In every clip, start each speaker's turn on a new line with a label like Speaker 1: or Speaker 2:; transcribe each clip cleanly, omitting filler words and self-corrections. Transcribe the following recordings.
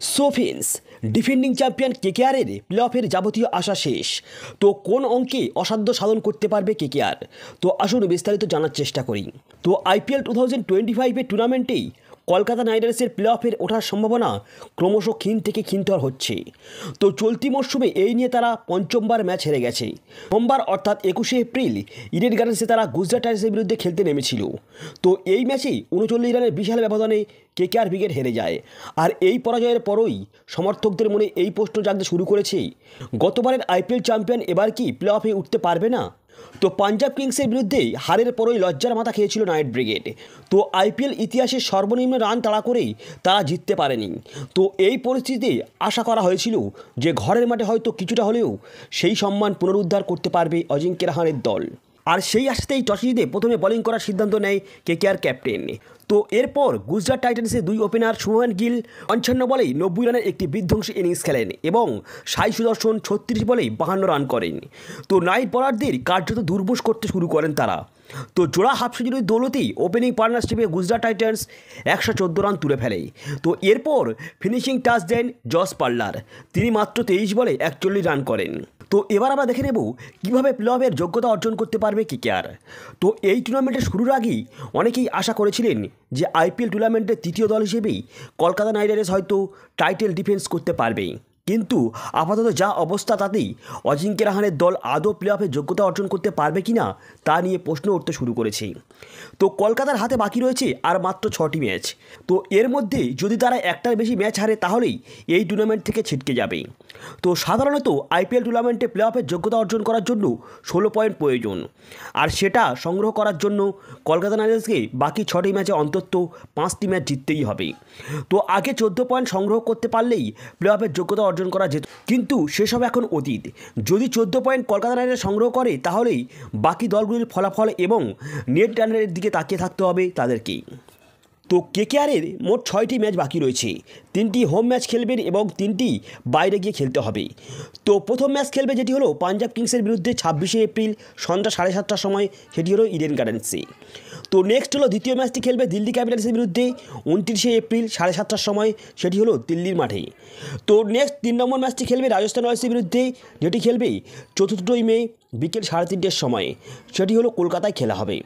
Speaker 1: So friends, defending champion কেকেআরের প্লে অফের যাবতীয় আশা শেষ। তো কোন অঙ্কে অসাধ্য সাধন করতে পারবে কেকেআর? তো আসুন বিস্তারিত জানার চেষ্টা করি। তো আইপিএল 2025-এর টুর্নামেন্টেই কলকাতা নাইট রাইডার্সের প্লে অফের ওঠার সম্ভাবনা ক্রমশ ক্ষীণ থেকে ক্ষীণতর হচ্ছে। তো চলতি মরশুমে এই নিয়ে তারা পঞ্চমবার ম্যাচ হেরে গেছে। সোমবার অর্থাৎ 21শে এপ্রিল ইডেন গার্ডেন্সে তারা গুজরাট টাইটান্সের বিরুদ্ধে খেলতে নেমেছিল। তো এই ম্যাচেই 39 রানের বিশাল ব্যবধানে কেকেআর উইকেট হেরে যায়। আর এই পরাজয়ের পরই সমর্থকদের মনে এই প্রশ্ন জাগতে শুরু করেছে, গতবারের আইপিএল চ্যাম্পিয়ন এবার কি প্লে অফে উঠতে পারবে না? তো পাঞ্জাব কিংসের বিরুদ্ধে হারের পরই লজ্জার মাথা খেয়েছিল নাইট ব্রিগেড। তো আইপিএল ইতিহাসের সর্বনিম্ন রান তাড়া করেই তারা জিততে পারেনি। তো এই পরিস্থিতিতে আশা করা হয়েছিল যে ঘরের মাঠে হয়তো কিছুটা হলেও সেই সম্মান পুনরুদ্ধার করতে পারবে অজিঙ্ক্য রাহানের দল। আর সেই আশাতেই টসে জিতে প্রথমে বোলিং করার সিদ্ধান্ত নেয় কেকেআর ক্যাপ্টেন। তো এরপর গুজরাট টাইটান্সের দুই ওপেনার শুভমান গিল 55 বলেই 90 রানের একটি বিধ্বংসী ইনিংস খেলেন এবং সাই সুদর্শন 36 বলেই 52 রান করেন। তো নাইট বোলারদের কার্যত দুর্বশ করতে শুরু করেন তারা। তো জোড়া হাফ সেঞ্চুরির দৌলতেই ওপেনিং পার্টনারশিপে গুজরাট টাইটান্স 114 রান তুলে ফেলে। তো এরপর ফিনিশিং টাচ দেন জস বাটলার, তিনি মাত্র 23 বলে 41 রান করেন। তো এবার আমরা দেখে নেব কীভাবে প্লে অফের যোগ্যতা অর্জন করতে পারবে কেকেআর। তো এই টুর্নামেন্টের শুরুর আগেই অনেকেই আশা করেছিলেন যে আইপিএল টুর্নামেন্টের তৃতীয় দল হিসেবেই কলকাতা নাইট রাইডার্স হয়তো টাইটেল ডিফেন্স করতে পারবে। কিন্তু আপাতত যা অবস্থা তাতেই অজিঙ্ক্য রাহানের দল আদৌ প্লে অফে যোগ্যতা অর্জন করতে পারবে কি না তা নিয়ে প্রশ্ন উঠতে শুরু করেছে। তো কলকাতার হাতে বাকি রয়েছে আর মাত্র 6টি ম্যাচ। তো এর মধ্যে যদি তারা একটার বেশি ম্যাচ হারে তাহলেই এই টুর্নামেন্ট থেকে ছিটকে যাবে। তো সাধারণত আইপিএল টুর্নামেন্টে প্লে অফের যোগ্যতা অর্জন করার জন্য 16 পয়েন্ট প্রয়োজন। আর সেটা সংগ্রহ করার জন্য কলকাতা নাইট রাইডার্সকে বাকি 6টি ম্যাচে অন্তত 5টি ম্যাচ জিততেই হবে। তো আগে 14 পয়েন্ট সংগ্রহ করতে পারলেই প্লে অফের যোগ্যতা অর্জন করা যেত, কিন্তু সেসব এখন অতীত। যদি 14 পয়েন্ট কলকাতা নাইট রাইডার্স সংগ্রহ করে তাহলেই বাকি দলগুলির ফলাফল এবং নেট রানের দিকে তাকিয়ে থাকতে হবে তাদেরকে। তো কেকেআরের মোট 6টি ম্যাচ বাকি রয়েছে, 3টি হোম ম্যাচ খেলবেন এবং 3টি বাইরে গিয়ে খেলতে হবে। তো প্রথম ম্যাচ খেলবে যেটি হলো পাঞ্জাব কিংসের বিরুদ্ধে 26শে এপ্রিল সন্ধ্যা 7:30টার সময়, সেটি হলো ইডেন গার্ডেন্সে। তো নেক্সট হলো দ্বিতীয় ম্যাচটি খেলবে দিল্লি ক্যাপিটালসের বিরুদ্ধে 29শে এপ্রিল 7:30টার সময়, সেটি হলো দিল্লির মাঠে। তো নেক্সট 3 নম্বর ম্যাচটি খেলবে রাজস্থান রয়্যালসের বিরুদ্ধে, যেটি খেলবে 4ই মে বিকেল 3:30টার সময়, সেটি হলো কলকাতায় খেলা হবে।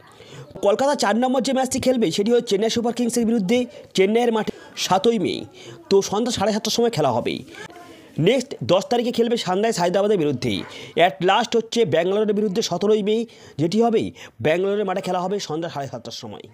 Speaker 1: কলকাতা 4 নম্বর যে ম্যাচটি খেলবে সেটি হচ্ছে চেন্নাই সুপার কিংসের বিরুদ্ধে চেন্নাইয়ের মাঠে 7ই মে, তো সন্ধ্যা 7:30টার সময় খেলা হবে। নেক্সট 10 তারিখে খেলবে সানরাইজ হায়দ্রাবাদের বিরুদ্ধে। অ্যাট লাস্ট হচ্ছে ব্যাঙ্গালোরের বিরুদ্ধে 17ই মে, যেটি হবে ব্যাঙ্গালোরের মাঠে খেলা হবে সন্ধ্যা 7:30টার সময়।